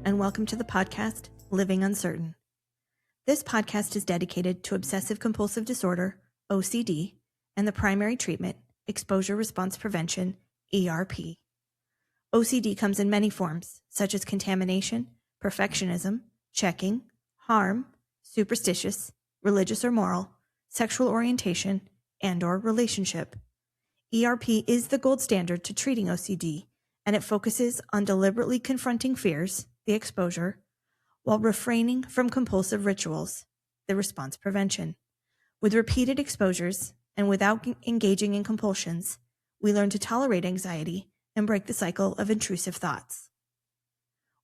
and welcome to the podcast, Living Uncertain. This podcast is dedicated to obsessive compulsive disorder, OCD, and the primary treatment, exposure response prevention, ERP. OCD comes in many forms, such as contamination, perfectionism, checking, harm, superstitious, religious or moral, sexual orientation, and/or relationship. ERP is the gold standard to treating OCD, and it focuses on deliberately confronting fears, the exposure, while refraining from compulsive rituals, the response prevention. With repeated exposures and without engaging in compulsions, we learn to tolerate anxiety and break the cycle of intrusive thoughts.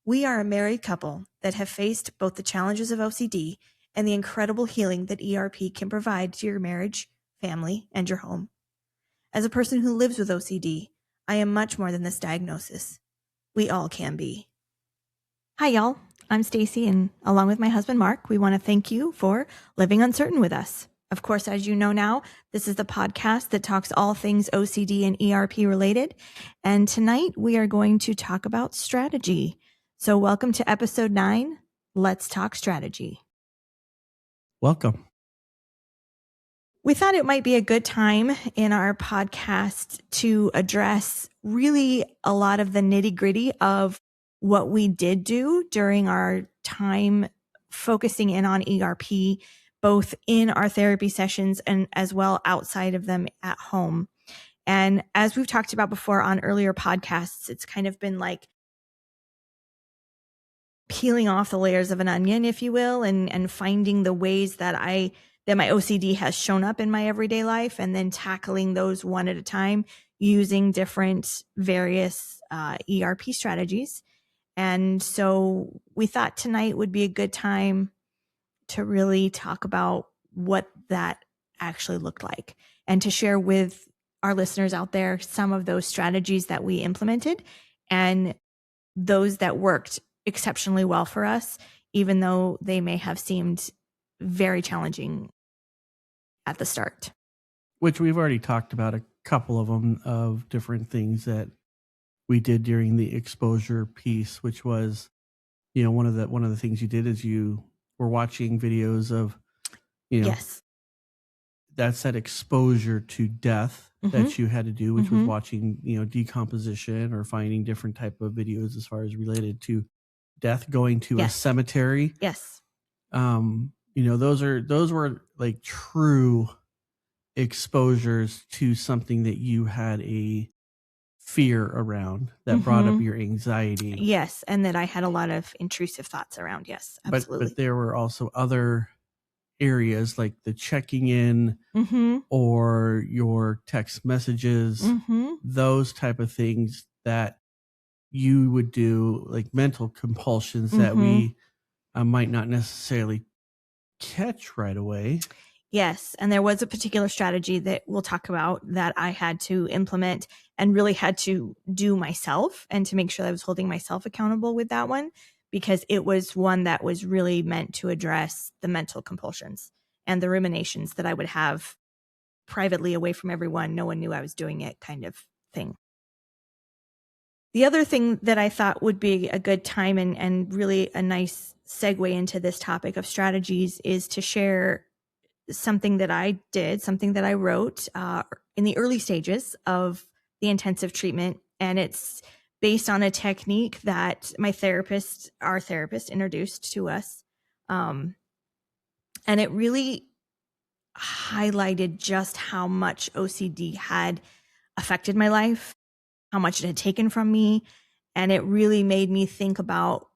We are a married couple that have faced both the challenges of OCD and the incredible healing that ERP can provide to your marriage, family, and your home. As a person who lives with OCD, I am much more than this diagnosis. We all can be. Hi, y'all. I'm Stacey, and along with my husband, Mark, we want to thank you for living uncertain with us. Of course, as you know now, this is the podcast that talks all things OCD and ERP related. And tonight we are going to talk about strategy. So welcome to episode 9. Let's talk strategy. Welcome. We thought it might be a good time in our podcast to address really a lot of the nitty-gritty of what we did do during our time focusing in on ERP, both in our therapy sessions and as well outside of them at home. And as we've talked about before on earlier podcasts, it's kind of been like peeling off the layers of an onion, if you will, and finding the ways that my OCD has shown up in my everyday life, and then tackling those one at a time using different various ERP strategies. And so we thought tonight would be a good time to really talk about what that actually looked like and to share with our listeners out there some of those strategies that we implemented and those that worked exceptionally well for us, even though they may have seemed very challenging at the start. Which we've already talked about a couple of them, of different things that we did during the exposure piece, which was, one of the things you did is you were watching videos of, yes, that's that exposure to death that you had to do, which was watching, decomposition or finding different type of videos as far as related to death, going to a cemetery. Yes. Those were like true exposures to something that you had a fear around that brought up your anxiety. Yes. And that I had a lot of intrusive thoughts around. Yes, absolutely. But there were also other areas like the checking in or your text messages, those type of things that you would do, like mental compulsions that we might not necessarily catch right away. Yes. And there was a particular strategy that we'll talk about that I had to implement and really had to do myself, and to make sure that I was holding myself accountable with that one, because it was one that was really meant to address the mental compulsions and the ruminations that I would have privately away from everyone. No one knew I was doing it, kind of thing. The other thing that I thought would be a good time and really a nice segue into this topic of strategies is to share something that I did, something that I wrote in the early stages of the intensive treatment. And it's based on a technique that our therapist introduced to us. And it really highlighted just how much OCD had affected my life, how much it had taken from me. And it really made me think about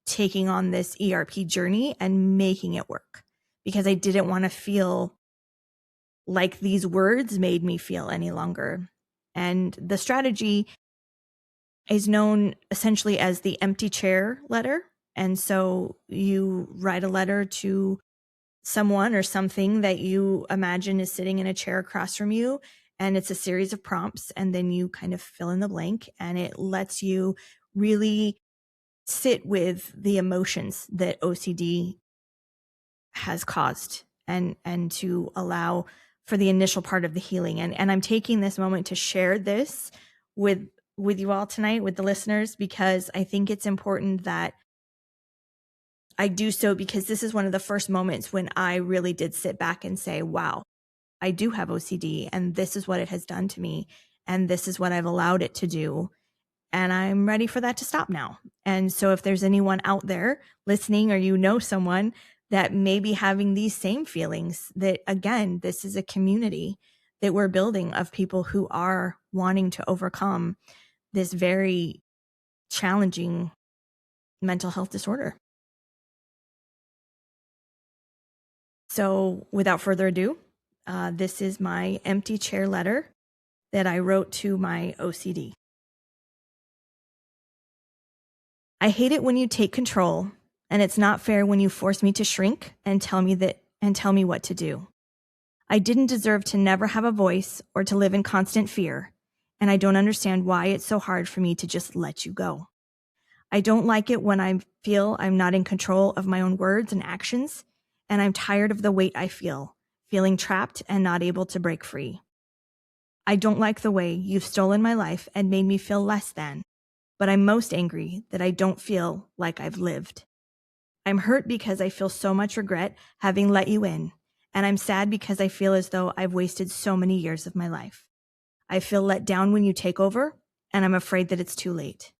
taking on this ERP journey and making it work, because I didn't want to feel like these words made me feel any longer. And the strategy is known essentially as the empty chair letter. And so you write a letter to someone or something that you imagine is sitting in a chair across from you. And it's a series of prompts, and then you kind of fill in the blank, and it lets you really sit with the emotions that OCD has caused and to allow for the initial part of the healing. And I'm taking this moment to share this with you all tonight, with the listeners, because I think it's important that I do so because this is one of the first moments when I really did sit back and say, wow, I do have OCD and this is what it has done to me. And this is what I've allowed it to do. And I'm ready for that to stop now. And so if there's anyone out there listening, or you know someone that may be having these same feelings, that again, this is a community that we're building of people who are wanting to overcome this very challenging mental health disorder. So without further ado, this is my empty chair letter that I wrote to my OCD. I hate it when you take control, and it's not fair when you force me to shrink and tell me what to do. I didn't deserve to never have a voice or to live in constant fear, and I don't understand why it's so hard for me to just let you go. I don't like it when I feel I'm not in control of my own words and actions, and I'm tired of the weight I feel, feeling trapped and not able to break free. I don't like the way you've stolen my life and made me feel less than, but I'm most angry that I don't feel like I've lived. I'm hurt because I feel so much regret having let you in, and I'm sad because I feel as though I've wasted so many years of my life. I feel let down when you take over, and I'm afraid that it's too late.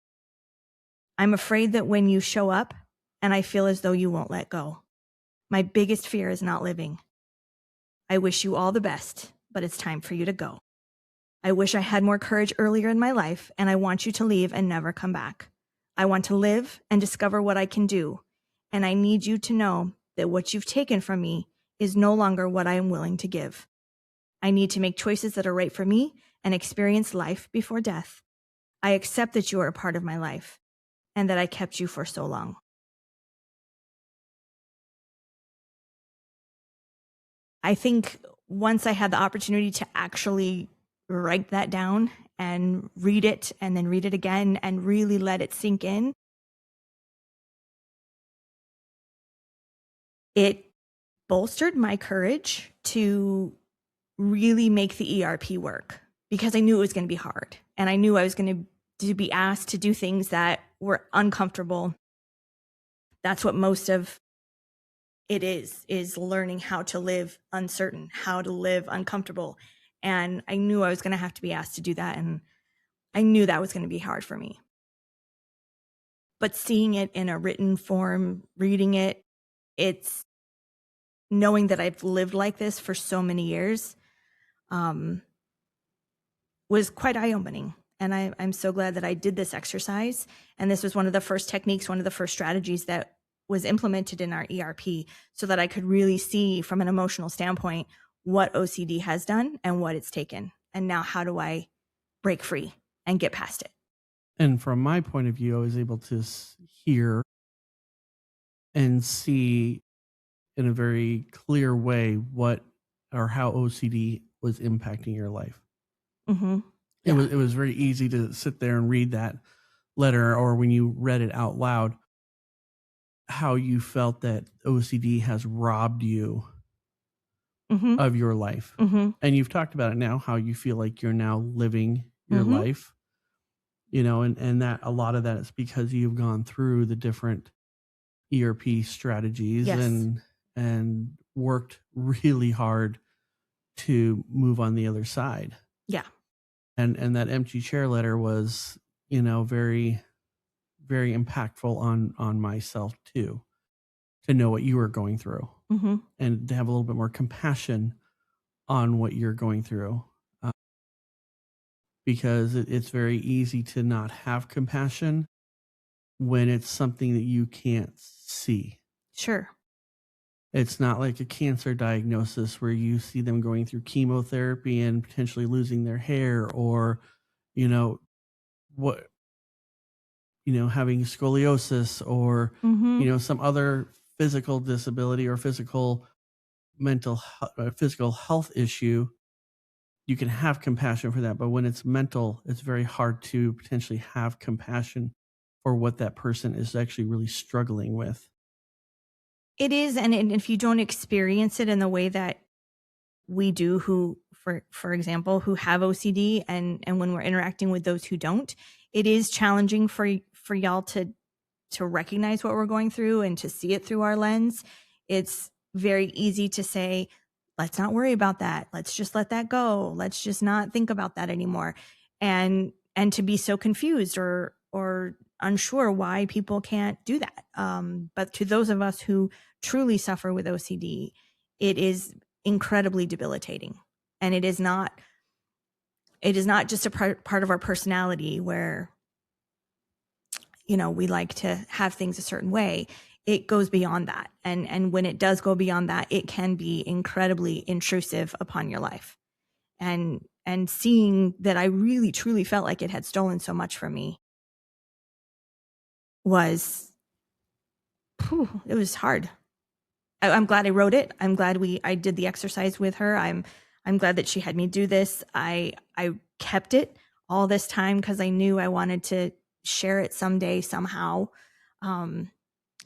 I'm afraid that when you show up, and I feel as though you won't let go. My biggest fear is not living. I wish you all the best, but it's time for you to go. I wish I had more courage earlier in my life, and I want you to leave and never come back. I want to live and discover what I can do, and I need you to know that what you've taken from me is no longer what I am willing to give. I need to make choices that are right for me and experience life before death. I accept that you are a part of my life and that I kept you for so long. I think once I had the opportunity to actually write that down and read it and then read it again and really let it sink in, it bolstered my courage to really make the ERP work, because I knew it was going to be hard, and I knew I was going to be asked to do things that were uncomfortable. That's what most of it is learning how to live uncertain, how to live uncomfortable. And I knew I was going to have to be asked to do that, and I knew that was going to be hard for me. But seeing it in a written form, reading it, it's knowing that I've lived like this for so many years, was quite eye-opening. And I'm so glad that I did this exercise. And this was one of the first techniques, one of the first strategies that was implemented in our ERP, so that I could really see from an emotional standpoint what OCD has done and what it's taken. And now how do I break free and get past it? And from my point of view, I was able to hear and see in a very clear way what or how OCD was impacting your life. Mm-hmm. Yeah. It was very easy to sit there and read that letter, or when you read it out loud, how you felt that OCD has robbed you mm-hmm. of your life. Mm-hmm. And you've talked about it now, how you feel like you're now living your mm-hmm. life, and that a lot of that is because you've gone through the different ERP strategies. Yes. and worked really hard to move on the other side. Yeah. And that empty chair letter was, very, very impactful on myself too, to know what you were going through, mm-hmm. and to have a little bit more compassion on what you're going through. Because it's very easy to not have compassion when it's something that you can't see. Sure. It's not like a cancer diagnosis where you see them going through chemotherapy and potentially losing their hair, or, having scoliosis, or, mm-hmm. Some other physical disability or physical health issue. You can have compassion for that. But when it's mental, it's very hard to potentially have compassion for what that person is actually really struggling with. It is. And if you don't experience it in the way that we do, who, for example, who have OCD, and when we're interacting with those who don't, it is challenging for y'all to recognize what we're going through and to see it through our lens, it's very easy to say, let's not worry about that. Let's just let that go. Let's just not think about that anymore. And to be so confused or unsure why people can't do that. But to those of us who truly suffer with OCD, it is incredibly debilitating. And it is not just a part of our personality where, we like to have things a certain way. It goes beyond that. And when it does go beyond that, it can be incredibly intrusive upon your life. And seeing that I really, truly felt like it had stolen so much from me it was hard. I'm glad I wrote it. I'm glad I did the exercise with her. I'm glad that she had me do this. I kept it all this time because I knew I wanted to share it someday, somehow.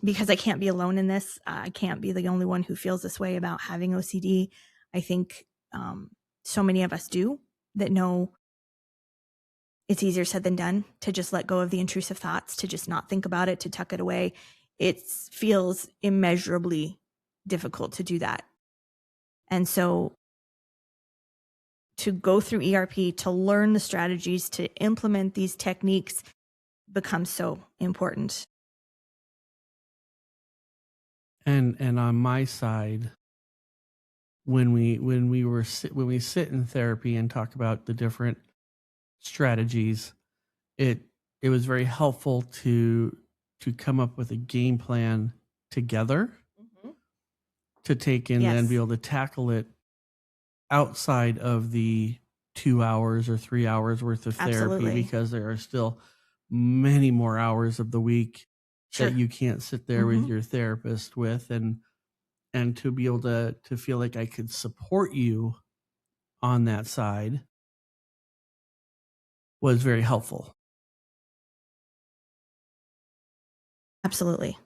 Because I can't be alone in this. I can't be the only one who feels this way about having OCD. I think so many of us do, that know it's easier said than done to just let go of the intrusive thoughts, to just not think about it, to tuck it away. It feels immeasurably difficult to do that. And so to go through ERP, to learn the strategies, to implement these techniques becomes so important. And on my side, when we sit in therapy and talk about the different strategies, it was very helpful to come up with a game plan together, to take in and be able to tackle it outside of the 2 hours or 3 hours worth of therapy. Absolutely. Because there are still many more hours of the week that you can't sit there with your therapist with, and to be able to feel like I could support you on that side was very helpful. Absolutely.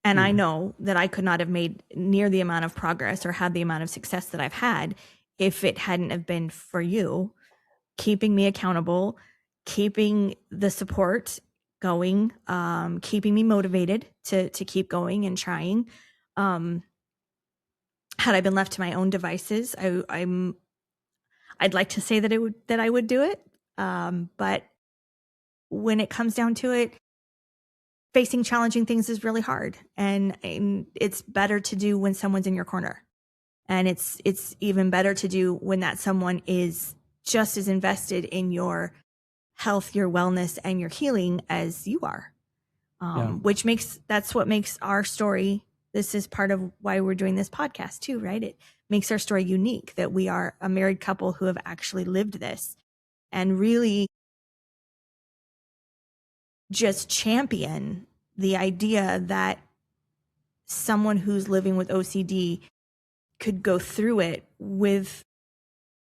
And I know that I could not have made near the amount of progress or had the amount of success that I've had if it hadn't have been for you keeping me accountable, keeping the support going, keeping me motivated to keep going and trying. Had I been left to my own devices, I'd like to say that I would do it. But when it comes down to it, facing challenging things is really hard, and it's better to do when someone's in your corner. And it's even better to do when that someone is just as invested in your health, your wellness, and your healing as you are. That's what makes our story. This is part of why we're doing this podcast too, right? It makes our story unique, that we are a married couple who have actually lived this and really just champion the idea that someone who's living with OCD could go through it with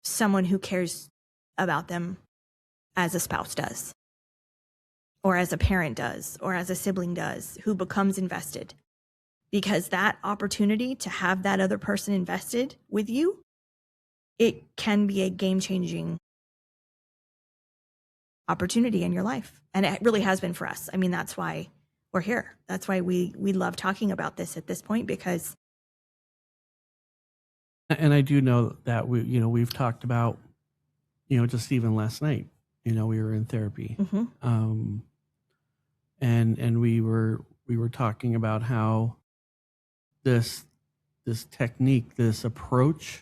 someone who cares about them as a spouse does, or as a parent does, or as a sibling does, who becomes invested. Because that opportunity to have that other person invested with you, it can be a game-changing opportunity in your life. And it really has been for us. I mean, that's why we're here. That's why we love talking about this at this point, because. And I do know that we've talked about, just even last night, we were in therapy, and we were talking about how this technique, this approach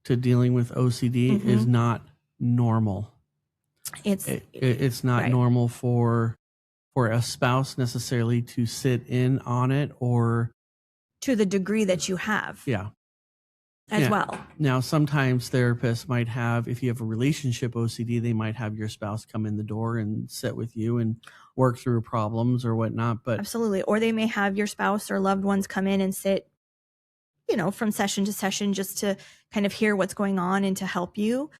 to dealing with OCD is not normal. It's not right. Normal for a spouse necessarily to sit in on it, or to the degree that you have. As well. Now, sometimes therapists might have, if you have a relationship OCD, they might have your spouse come in the door and sit with you and work through problems or whatnot. But absolutely. Or they may have your spouse or loved ones come in and sit, from session to session, just to kind of hear what's going on and to help you.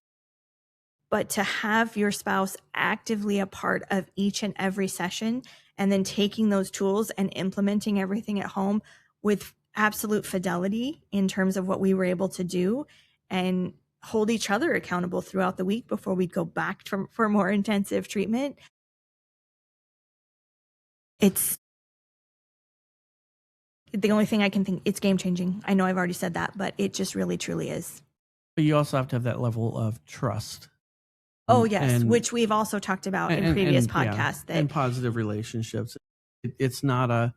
But to have your spouse actively a part of each and every session, and then taking those tools and implementing everything at home with absolute fidelity in terms of what we were able to do, and hold each other accountable throughout the week before we'd go back for more intensive treatment. It's The only thing I can think, it's game changing. I know I've already said that, but it just really truly is. But you also have to have that level of trust. Oh yes, which we've also talked about in previous podcasts. Yeah, and positive relationships. It's not a,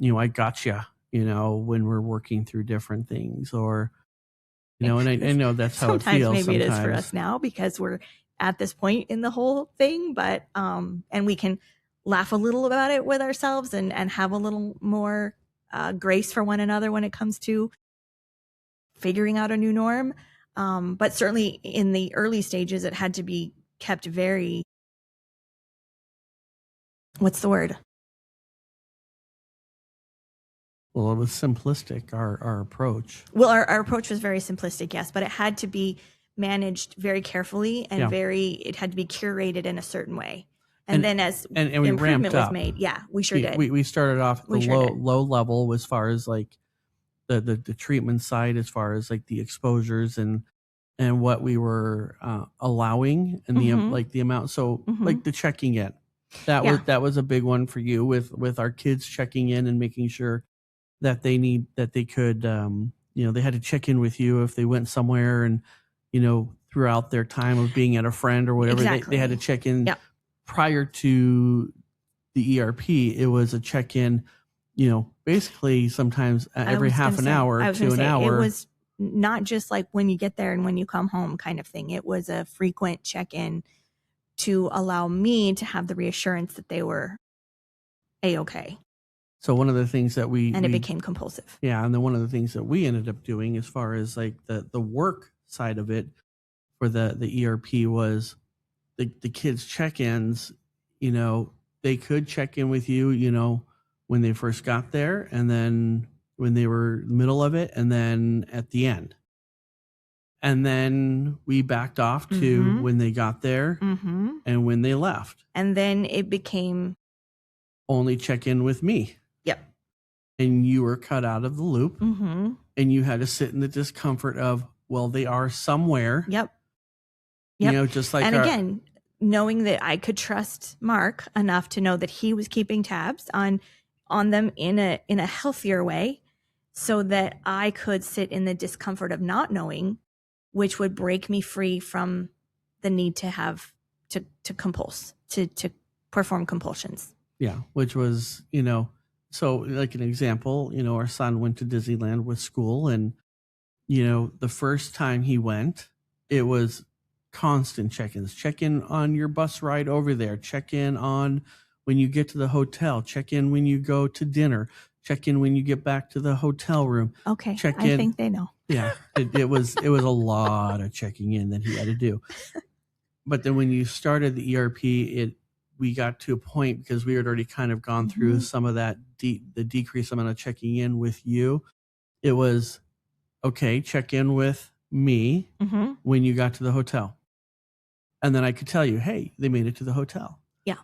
I gotcha, when we're working through different things, or, and I know that's how it feels. Maybe it is for us now because we're at this point in the whole thing, but and we can laugh a little about it with ourselves and have a little more grace for one another when it comes to figuring out a new norm. But certainly in the early stages, it had to be kept very, what's the word? Well, it was simplistic, our approach. Well, our approach was very simplistic, yes, but it had to be managed very carefully and it had to be curated in a certain way. And then as we improvement was made, we sure did. We started off at the low level as far as like the treatment side, as far as like the exposures and what we were allowing and the amount. So like the checking in, that was a big one for you with our kids checking in and making sure that they could, they had to check in with you if they went somewhere and, throughout their time of being at a friend or whatever, they had to check in. Yep. Prior to the ERP, it was a check-in, basically sometimes every half an hour to an hour. It was not just like when you get there and when you come home kind of thing. It was a frequent check-in to allow me to have the reassurance that they were A-okay. So one of the things that it became compulsive. Yeah, and then one of the things that we ended up doing as far as like the work side of it for the ERP was the kids' check-ins, they could check in with you, when they first got there, and then when they were middle of it, and then at the end. And then we backed off to when they got there and when they left. And then it became only check in with me. Yep. And you were cut out of the loop, and you had to sit in the discomfort of, well, they are somewhere. Yep. Just like. And again, knowing that I could trust Mark enough to know that he was keeping tabs on them in a healthier way, so that I could sit in the discomfort of not knowing, which would break me free from the need to have to compulse, to perform compulsions. Yeah, which was, so like an example, our son went to Disneyland with school, and, the first time he went, it was constant check-ins. Check in on your bus ride over there. Check in on when you get to the hotel. Check in when you go to dinner. Check in when you get back to the hotel room. Okay, I think they know. Yeah, it was a lot of checking in that he had to do. But then when you started the ERP, we got to a point, because we had already kind of gone through some of that, the decreased amount of checking in with you. It was, okay, check in with me when you got to the hotel. And then I could tell you, hey, they made it to the hotel. Yeah.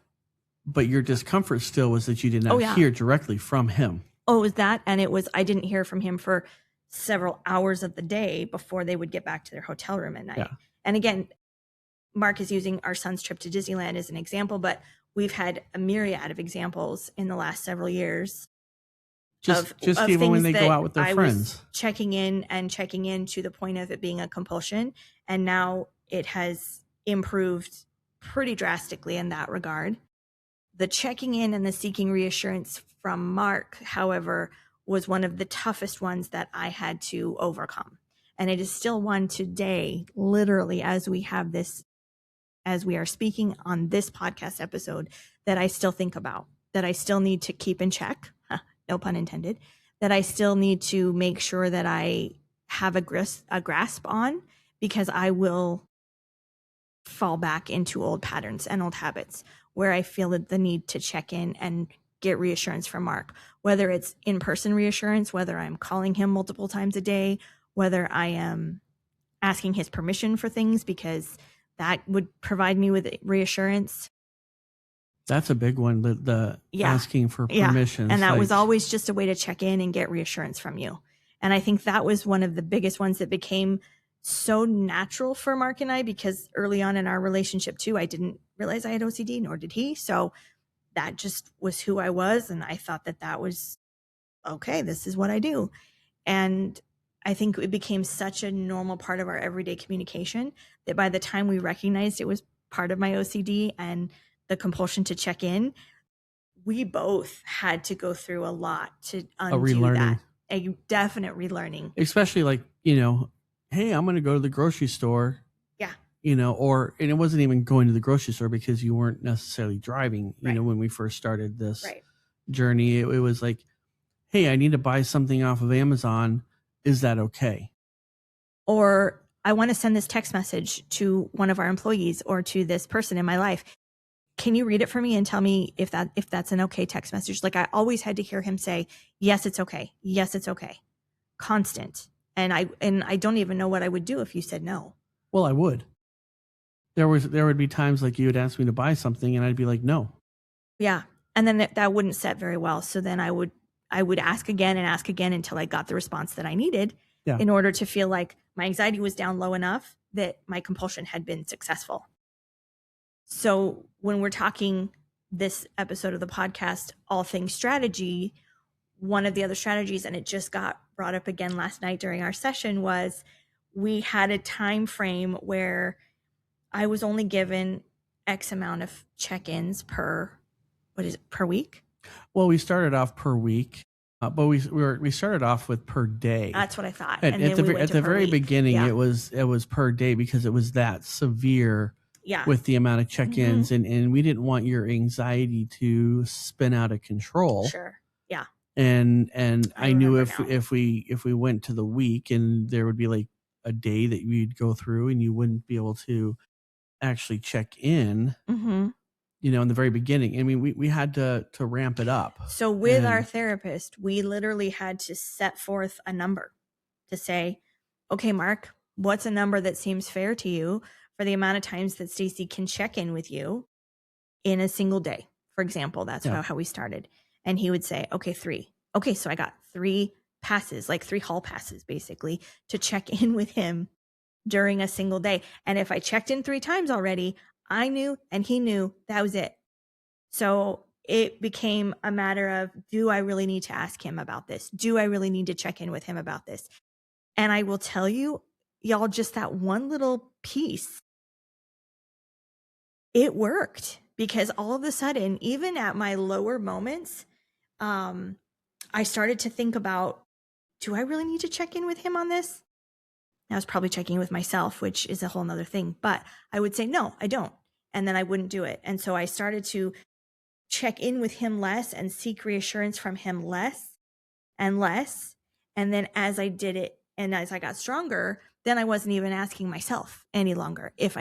But your discomfort still was that you did not hear directly from him. Oh, it was that. And it was, I didn't hear from him for several hours of the day before they would get back to their hotel room at night. Yeah. And again, Mark is using our son's trip to Disneyland as an example, but we've had a myriad of examples in the last several years. Just even when they go out with their friends. Was checking in to the point of it being a compulsion. And now it has improved pretty drastically in that regard. The checking in and the seeking reassurance from Mark, however, was one of the toughest ones that I had to overcome. And it is still one today, literally, as we are speaking on this podcast episode, that I still think about, that I still need to keep in check, no pun intended, that I still need to make sure that I have a grasp on, because I will fall back into old patterns and old habits where I feel the need to check in and get reassurance from Mark, whether it's in-person reassurance, whether I'm calling him multiple times a day, whether I am asking his permission for things, because that would provide me with reassurance. That's a big one, the asking for permission. And that was always just a way to check in and get reassurance from you. And I think that was one of the biggest ones that became so natural for Mark and I, because early on in our relationship too, I didn't realize I had OCD, nor did he. So that just was who I was. And I thought that was okay, this is what I do. And I think it became such a normal part of our everyday communication that by the time we recognized it was part of my OCD and the compulsion to check in, we both had to go through a lot to undo that. A definite relearning. Especially like, hey, I'm going to go to the grocery store. Yeah. And it wasn't even going to the grocery store because you weren't necessarily driving, when we first started this journey. It was like, hey, I need to buy something off of Amazon. Is that okay? Or I want to send this text message to one of our employees or to this person in my life. Can you read it for me and tell me if that's an okay text message? Like I always had to hear him say, yes, it's okay. Yes, it's okay. Constant. And I don't even know what I would do if you said no. Well, I would. There would be times like you would ask me to buy something and I'd be like, no. Yeah. And then that wouldn't set very well. So then I would ask again and ask again until I got the response that I needed in order to feel like my anxiety was down low enough that my compulsion had been successful. So when we're talking this episode of the podcast, all things strategy, one of the other strategies, and it just got brought up again last night during our session, was we had a time frame where I was only given X amount of check-ins per week? Well, we started off per week, but we started off with per day. That's what I thought. And at the very beginning, it was per day because it was that severe with the amount of check-ins, and we didn't want your anxiety to spin out of control. Sure. Yeah. And I knew if we went to the week, and there would be like a day that we'd go through and you wouldn't be able to actually check in. In the very beginning. I mean, we had to ramp it up. So with our therapist, we literally had to set forth a number to say, okay, Mark, what's a number that seems fair to you for the amount of times that Stacee can check in with you in a single day? For example, that's how we started. And he would say, okay, 3. Okay, so I got 3 passes, like 3 hall passes, basically, to check in with him during a single day. And if I checked in 3 times already, I knew and he knew that was it. So it became a matter of, do I really need to ask him about this? Do I really need to check in with him about this? And I will tell you, y'all, just that one little piece, it worked, because all of a sudden, even at my lower moments, I started to think about, do I really need to check in with him on this? I was probably checking with myself, which is a whole nother thing, but I would say, no, I don't. And then I wouldn't do it. And so I started to check in with him less and seek reassurance from him less and less. And then as I did it and as I got stronger, then I wasn't even asking myself any longer if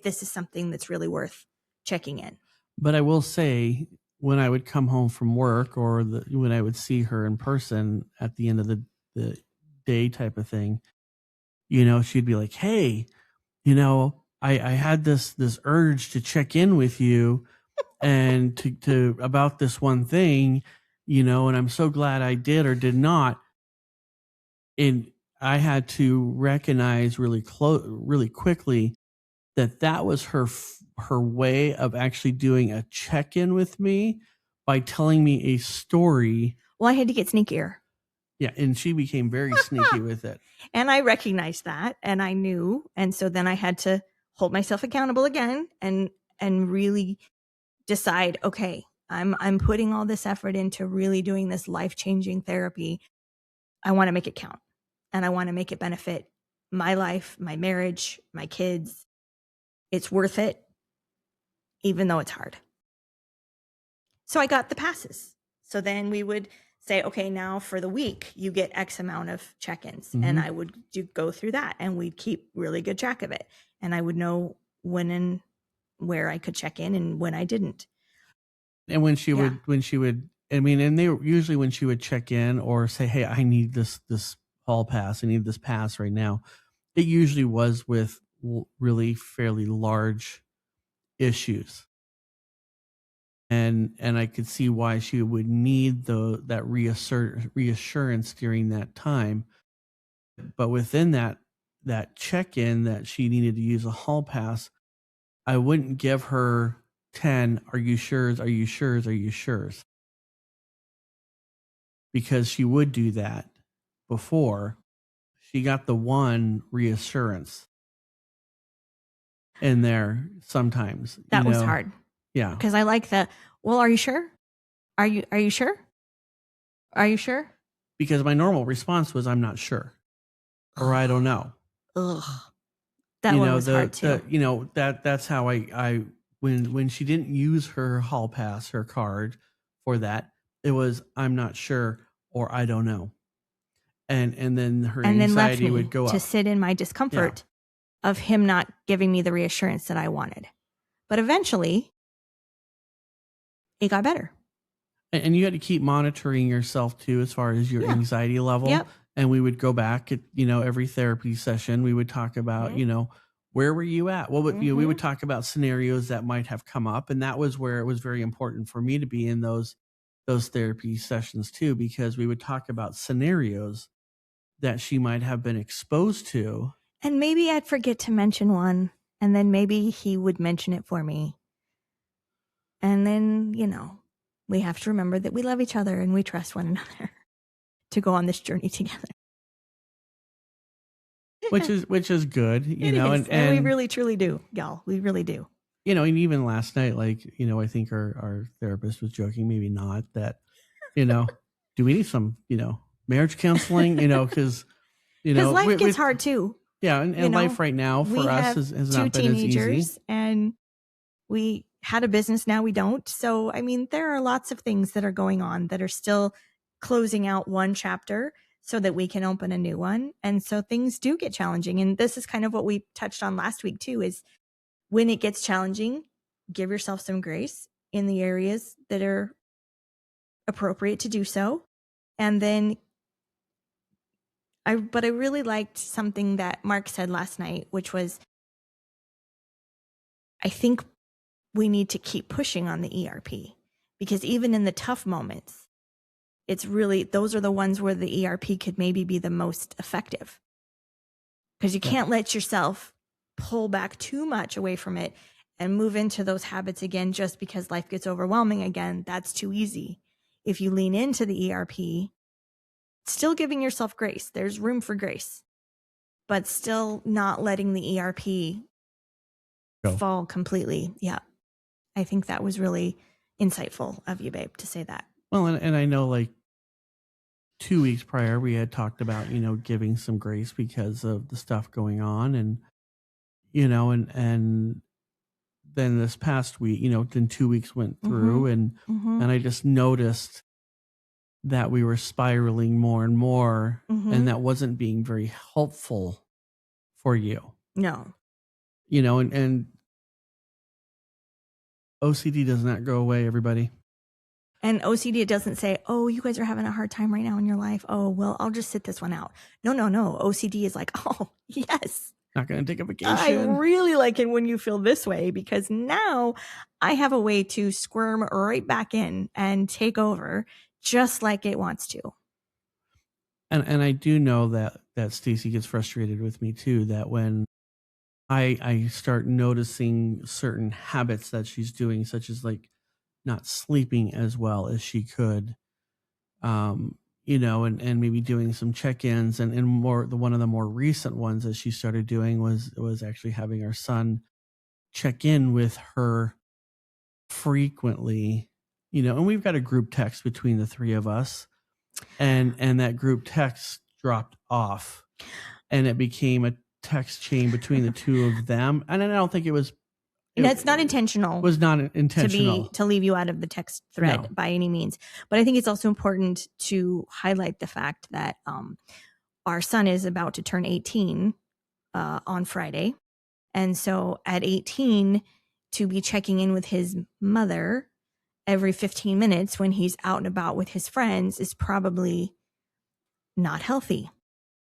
this is something that's really worth checking in. But I will say, when I would come home from work or when I would see her in person at the end of the day type of thing, she'd be like, hey, I had this urge to check in with you and to about this one thing, and I'm so glad I did or did not. And I had to recognize really quickly that was her way of actually doing a check-in with me by telling me a story. Well, I had to get sneakier. Yeah, and she became very sneaky with it. And I recognized that, and I knew, and so then I had to hold myself accountable again and really decide, okay, I'm putting all this effort into really doing this life-changing therapy. I want to make it count, and I want to make it benefit my life, my marriage, my kids. It's worth it, even though it's hard. So I got the passes. So then we would say, okay, now for the week, you get X amount of check-ins. And I would go through that, and we'd keep really good track of it. And I would know when and where I could check in and when I didn't. And when she would, and they were usually when she would check in or say, hey, I need this hall pass, I need this pass right now, it usually was with really fairly large issues. And I could see why she would need that reassurance during that time. But within that check-in that she needed to use a hall pass, I wouldn't give her 10, are you sure? Are you sure? Are you sure? because she would do that before. She got the one reassurance in there sometimes. That was hard. Yeah. Because I like the, well, are you sure? Are you sure? Are you sure? Because my normal response was, I'm not sure. Or I don't know. Ugh. That one was hard too. That's how I when she didn't use her hall pass, her card for that, it was, I'm not sure or I don't know. And then her anxiety would go up. To sit in my discomfort of him not giving me the reassurance that I wanted. But eventually, it got better. And you had to keep monitoring yourself too, as far as your anxiety level. Yep. And we would go back at, every therapy session, we would talk about, where were you at? Well, we would talk about scenarios that might have come up. And that was where it was very important for me to be in those therapy sessions too, because we would talk about scenarios that she might have been exposed to. And maybe I'd forget to mention one, and then maybe he would mention it for me. And then, we have to remember that we love each other and we trust one another to go on this journey together. Which is good, and we really truly do, y'all. We really do. And even last night, I think our therapist was joking, maybe not, that, do we need some, marriage counseling, because life gets hard too. Yeah. And life right now for us has not been as easy. And we had a business, now we don't. So, there are lots of things that are going on that are still closing out one chapter so that we can open a new one. And so things do get challenging. And this is kind of what we touched on last week too, is when it gets challenging, give yourself some grace in the areas that are appropriate to do so. And then I really liked something that Mark said last night, which was, I think we need to keep pushing on the ERP, because even in the tough moments, it's really, those are the ones where the ERP could maybe be the most effective, because you can't let yourself pull back too much away from it and move into those habits again just because life gets overwhelming again. That's too easy. If you lean into the ERP, still giving yourself grace, there's room for grace, but still not letting the ERP fall completely. Yeah. I think that was really insightful of you, babe, to say that. Well, and I know 2 weeks prior, we had talked about, giving some grace because of the stuff going on. And, and then this past week, then 2 weeks went through and I just noticed that we were spiraling more and more, and that wasn't being very helpful for you. No. And OCD does not go away, everybody. And OCD, it doesn't say, oh, you guys are having a hard time right now in your life. Oh, well, I'll just sit this one out. No. OCD is like, oh, yes. Not going to take a vacation. I really like it when you feel this way, because now I have a way to squirm right back in and take over just like it wants to. And I do know that Stacey gets frustrated with me too, that when I start noticing certain habits that she's doing, such as not sleeping as well as she could, and maybe doing some check-ins and more, one of the more recent ones that she started doing was actually having our son check in with her frequently, and we've got a group text between the three of us, and that group text dropped off and it became a text chain between the two of them. And I don't think that's not intentional. Was not intentional to leave you out of the text thread by any means. But I think it's also important to highlight the fact that our son is about to turn 18 on Friday. And so at 18, to be checking in with his mother every 15 minutes when he's out and about with his friends is probably not healthy.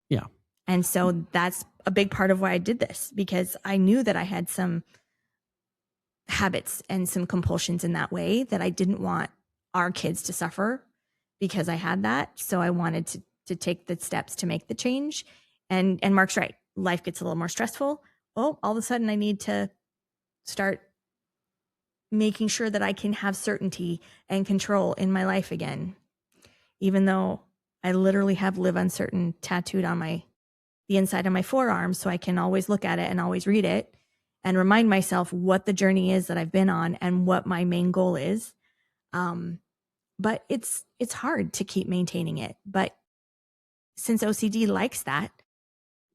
Yeah. And so that's a big part of why I did this, because I knew that I had some habits and some compulsions in that way that I didn't want our kids to suffer because I had that. So I wanted to take the steps to make the change. And Mark's right. Life gets a little more stressful. Oh, all of a sudden I need to start making sure that I can have certainty and control in my life again. even though I literally have live uncertain tattooed on the inside of my forearm, so I can always look at it and always read it and remind myself what the journey is that I've been on and what my main goal is. But it's hard to keep maintaining it. But since OCD likes that,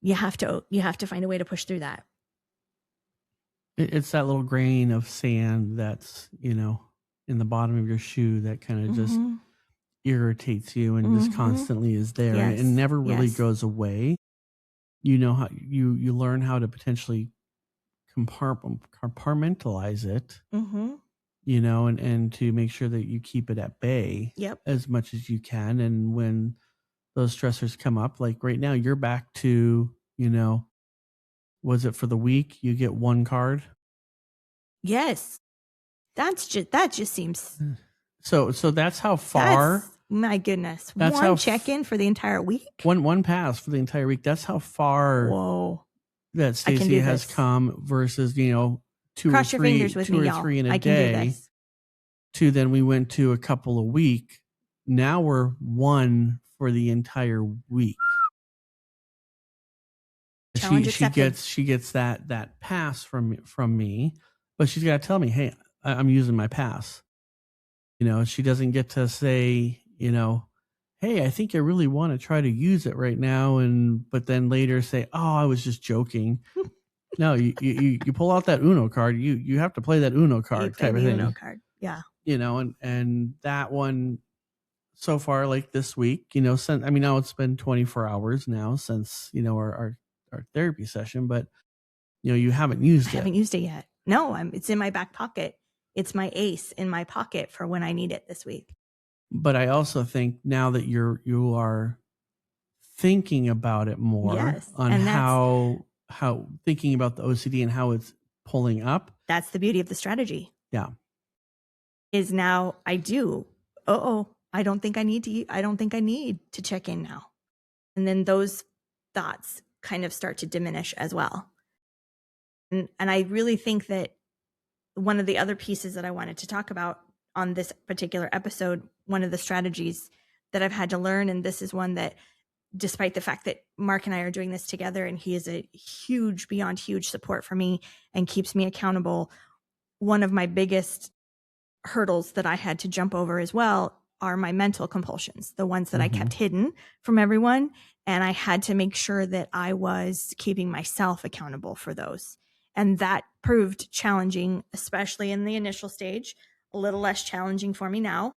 you have to find a way to push through that. It's that little grain of sand that's, in the bottom of your shoe that kind of just irritates you and just constantly is there. Yes. It never really goes away. You know how you learn how to potentially compartmentalize it, and to make sure that you keep it at bay as much as you can. And when those stressors come up, like right now, you're back to, was it for the week? You get one card. Yes. That just seems. So that's how far. My goodness. That's one check-in for the entire week? One pass for the entire week. That's how far that Stacey has come versus, Cross your fingers with me, three in a I day. can do this. To then we went to a couple a week. Now we're one for the entire week. Challenge accepted. She gets that pass from me, but she's got to tell me, hey, I'm using my pass. She doesn't get to say, hey, I think I really want to try to use it right now, but then later say, oh, I was just joking. No, you pull out that Uno card. You have to play that Uno card type of thing. Uno card, yeah. And that one so far, like this week, since now it's been 24 hours now since our therapy session, but you haven't used it. I haven't used it yet. No, it's in my back pocket. It's my ace in my pocket for when I need it this week. But I also think now that you are thinking about it more on how thinking about the OCD and how it's pulling up. That's the beauty of the strategy. Yeah. Is now I do. I don't think I need to check in now. And then those thoughts kind of start to diminish as well. And I really think that one of the other pieces that I wanted to talk about on this particular episode, one of the strategies that I've had to learn, and this is one that, despite the fact that Mark and I are doing this together and he is a huge, beyond huge support for me and keeps me accountable, one of my biggest hurdles that I had to jump over as well are my mental compulsions, the ones that I kept hidden from everyone. And I had to make sure that I was keeping myself accountable for those. And that proved challenging, especially in the initial stage, a little less challenging for me now.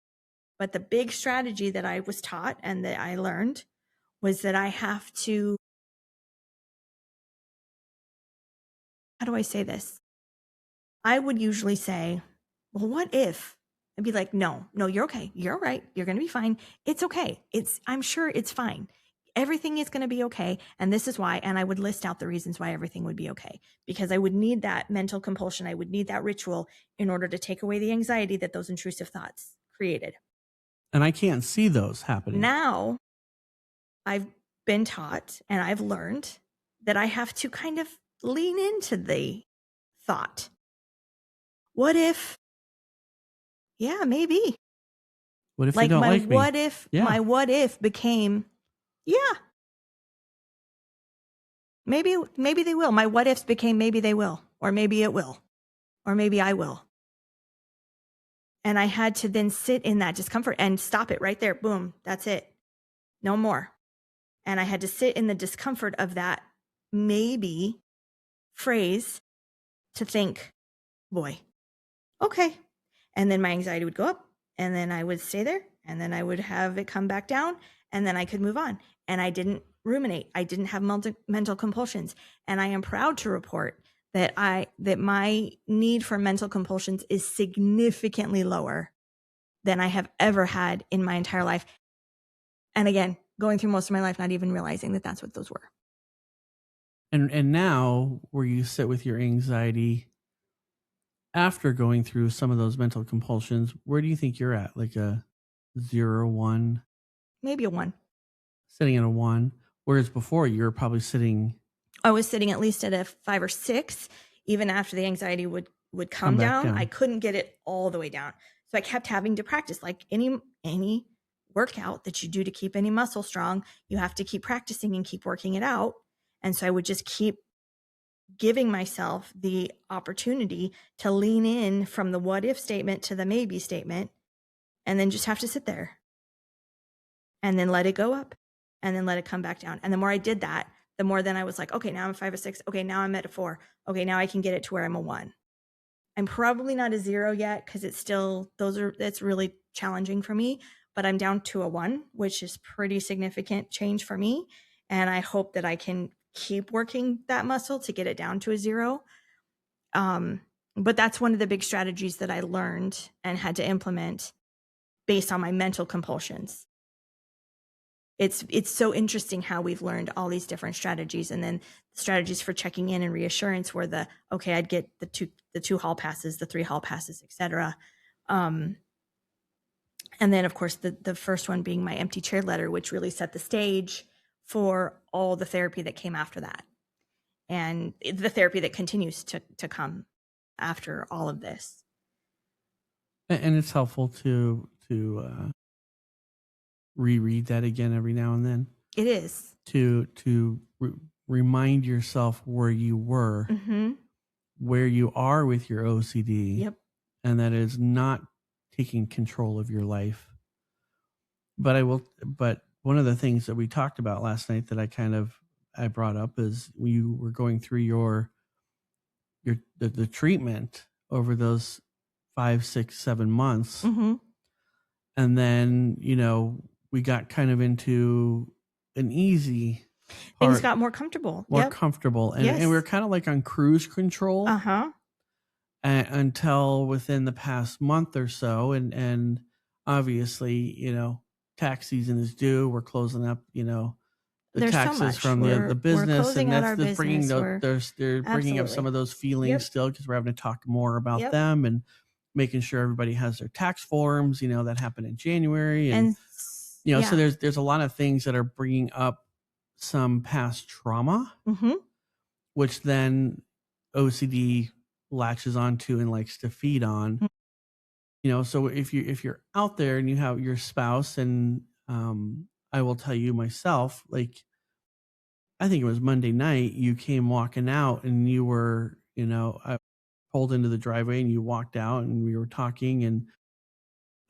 But the big strategy that I was taught and that I learned was that I have to, how do I say this? I would usually say, well, what if? I'd be like, no, you're okay. You're all right. You're going to be fine. It's okay. I'm sure it's fine. Everything is going to be okay. And this is why. And I would list out the reasons why everything would be okay, because I would need that mental compulsion. I would need that ritual in order to take away the anxiety that those intrusive thoughts created. And I can't see those happening. Now I've been taught and I've learned that I have to kind of lean into the thought. What if? Yeah, maybe. What if they don't like me? What if my what if became, maybe they will. My what ifs became maybe they will, or maybe it will, or maybe I will. And I had to then sit in that discomfort and stop it right there. Boom, that's it. No more. And I had to sit in the discomfort of that maybe phrase to think, boy, okay. And then my anxiety would go up, and then I would stay there, and then I would have it come back down, and then I could move on. And I didn't ruminate. I didn't have mental compulsions. And I am proud to report that my need for mental compulsions is significantly lower than I have ever had in my entire life. And again, going through most of my life, not even realizing that that's what those were. And now, where you sit with your anxiety after going through some of those mental compulsions, where do you think you're at? Like a 0, 1? Maybe a 1. Sitting at a 1. Whereas before, you were probably sitting... I was sitting at least at a 5 or 6. Even after the anxiety would come down, I couldn't get it all the way down. So I kept having to practice, like any workout that you do to keep any muscle strong. You have to keep practicing and keep working it out. And so I would just keep giving myself the opportunity to lean in from the what if statement to the maybe statement, and then just have to sit there and then let it go up and then let it come back down. And the more I did that, the more then I was like, okay, now I'm a 5 or 6. Okay, now I'm at a 4. Okay, now I can get it to where I'm a 1. I'm probably not a 0 yet because it's really challenging for me, but I'm down to a 1, which is pretty significant change for me. And I hope that I can keep working that muscle to get it down to a 0. But that's one of the big strategies that I learned and had to implement based on my mental compulsions. It's so interesting how we've learned all these different strategies, and then strategies for checking in and reassurance were I'd get the 2 hall passes, the 3 hall passes, etc. And then of course the first one being my empty chair letter, which really set the stage for all the therapy that came after that, and the therapy that continues to come after all of this. And it's helpful to reread that again every now and then. It is to remind yourself where you were, where you are with your OCD, Yep. and that is not taking control of your life. But one of the things that we talked about last night that I brought up is you were going through the treatment over those 5, 6, 7 months. And then, we got kind of into an easy part. Things got more comfortable. Comfortable. And, and we were kind of like on cruise control. Until within the past month or so. And obviously, tax season is due. We're closing up, the There's taxes so from the business, and that's bringing they're bringing up some of those feelings still, because we're having to talk more about them and making sure everybody has their tax forms, that happened in January, and so there's a lot of things that are bringing up some past trauma, which then OCD latches onto and likes to feed on. So if you're out there and you have your spouse, and I will tell you myself, like, I think it was Monday night, you came walking out and you were, I pulled into the driveway and you walked out and we were talking, and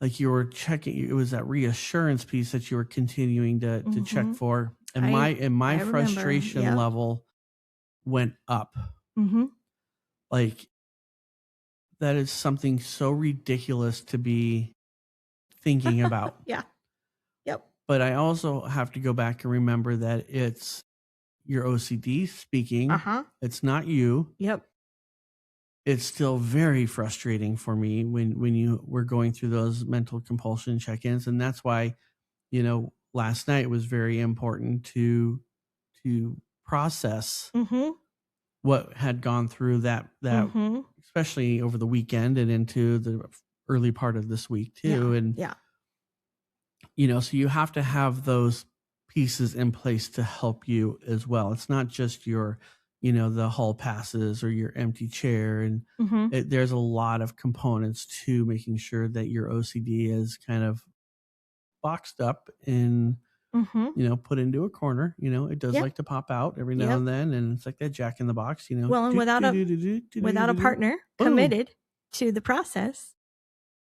like you were checking, it was that reassurance piece that you were continuing to check for. And my frustration level went up. Like, that is something so ridiculous to be thinking about. But I also have to go back and remember that it's your OCD speaking. It's not you. It's still very frustrating for me when you were going through those mental compulsion check-ins. And that's why, last night was very important to process what had gone through that especially over the weekend and into the early part of this week too. So you have to have those pieces in place to help you as well. It's not just your, the hall passes or your empty chair. And there's a lot of components to making sure that your OCD is kind of boxed up and, put into a corner. It does like to pop out every now and then. And it's like that Jack in the Box, Well, and without a partner committed to the process,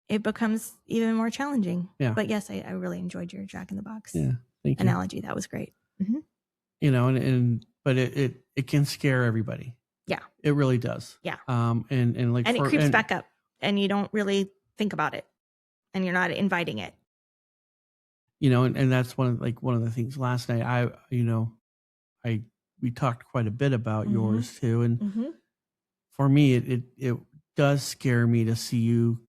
it becomes even more challenging. But yes, I really enjoyed your Jack in the Box analogy. That was great. But it can scare everybody. It really does. And it creeps back up, and you don't really think about it, and you're not inviting it. And that's one of the things last night. We talked quite a bit about yours too, and for me, it does scare me to see you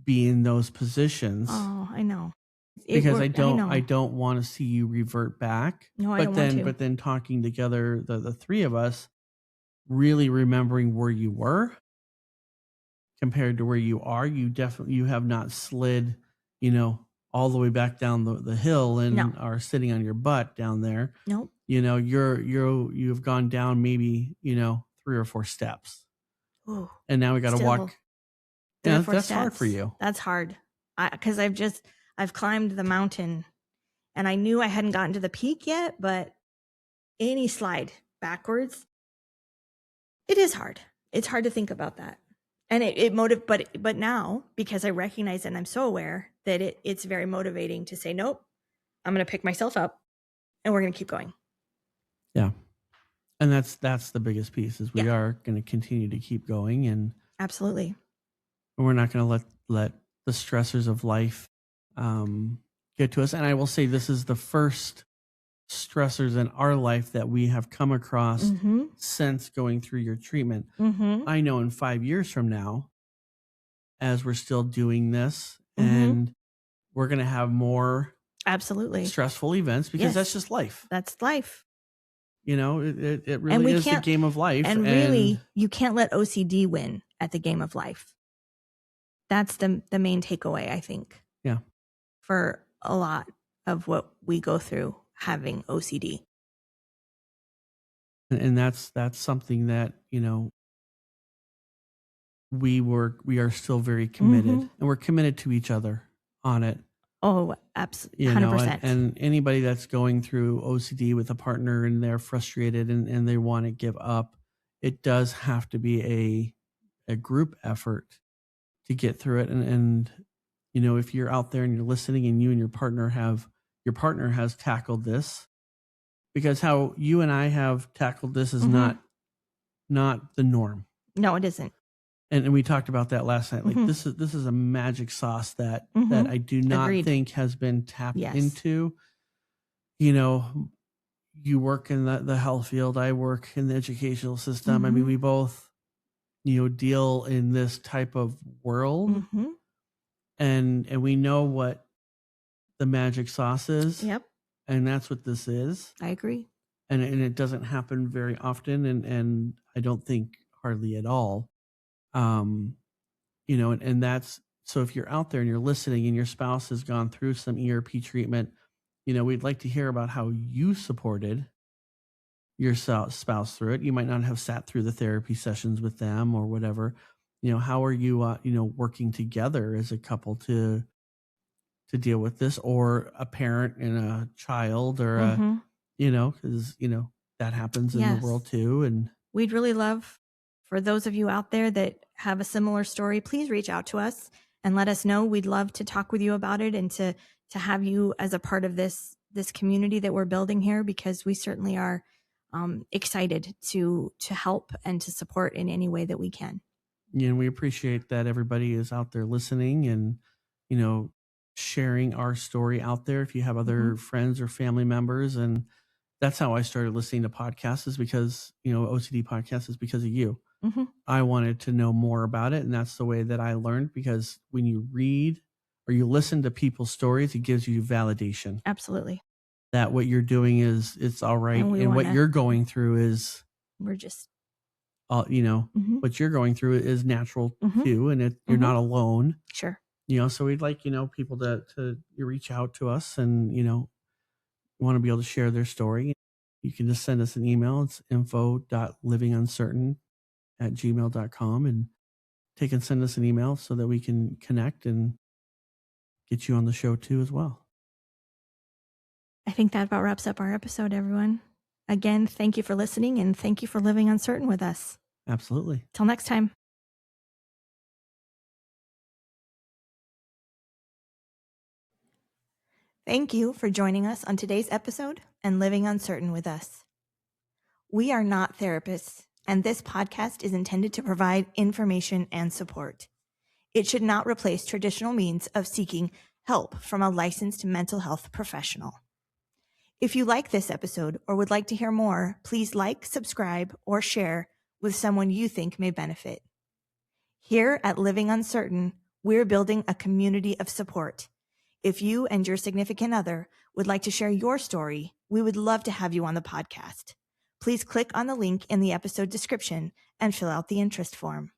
be in those positions. Oh, I know. Because I don't want to see you revert back. No, I don't want to. But then talking together, the three of us, really remembering where you were compared to where you are, you have not slid, all the way back down the hill and are sitting on your butt down there. Nope. You've gone down maybe 3 or 4 steps. Ooh, and now we got to walk. That's hard for you. That's hard. Because I've climbed the mountain, and I knew I hadn't gotten to the peak yet, but any slide backwards, it is hard. It's hard to think about that. And but now, because I recognize it and I'm so aware that it's very motivating to say, nope, I'm going to pick myself up and we're going to keep going. Yeah. And that's the biggest piece is we are going to continue to keep going, and absolutely. We're not going to let the stressors of life get to us. And I will say this is the first stressors in our life that we have come across since going through your treatment. I know in 5 years from now, as we're still doing this, and we're going to have more absolutely stressful events because that's just life. That's life. You know, it really is the game of life. And really, you can't let OCD win at the game of life. That's the main takeaway, I think. Yeah. For a lot of what we go through having OCD. And that's something that, you know, we are still very committed, and we're committed to each other on it. Oh, absolutely. 100%. And anybody that's going through OCD with a partner and they're frustrated and they want to give up, it does have to be a group effort to get through it. And, you know, if you're out there and you're listening and you and your partner has tackled this, because how you and I have tackled this is not the norm. No, it isn't. And we talked about that last night. Like this is a magic sauce that I do not think has been tapped into. You know, you work in the health field. I work in the educational system. I mean, we both, you know, deal in this type of world, and we know what the magic sauce is. Yep. And that's what this is. I agree. And it doesn't happen very often, and I don't think hardly at all. You know, and that's, so if you're out there and you're listening and your spouse has gone through some ERP treatment, you know, we'd like to hear about how you supported your spouse through it. You might not have sat through the therapy sessions with them or whatever. You know, how are you, you know, working together as a couple to deal with this, or a parent and a child, or you know, because, you know, that happens in the world too. And we'd really love for those of you out there that have a similar story, please reach out to us and let us know. We'd love to talk with you about it and to have you as a part of this community that we're building here, because we certainly are excited to help and to support in any way that we can. Yeah, and we appreciate that everybody is out there listening and, you know, sharing our story out there. If you have other friends or family members, and that's how I started listening to podcasts, is because, you know, OCD podcasts is because of you. I wanted to know more about it, and that's the way that I learned, because when you read or you listen to people's stories, it gives you validation. Absolutely. That what you're doing it's all right, and what you're going through is, we're just, you know, what you're going through is natural too, and you're not alone. Sure. You know, so we'd like, you know, people to reach out to us and, you know, want to be able to share their story. You can just send us an email. It's info.livinguncertain@gmail.com, and take and send us an email so that we can connect and get you on the show too as well. I think that about wraps up our episode, everyone. Again, thank you for listening, and thank you for living uncertain with us. Absolutely. Till next time. Thank you for joining us on today's episode and living uncertain with us. We are not therapists, and this podcast is intended to provide information and support. It should not replace traditional means of seeking help from a licensed mental health professional. If you like this episode or would like to hear more, please like, subscribe, or share with someone you think may benefit. Here at Living Uncertain, we're building a community of support. If you and your significant other would like to share your story, we would love to have you on the podcast. Please click on the link in the episode description and fill out the interest form.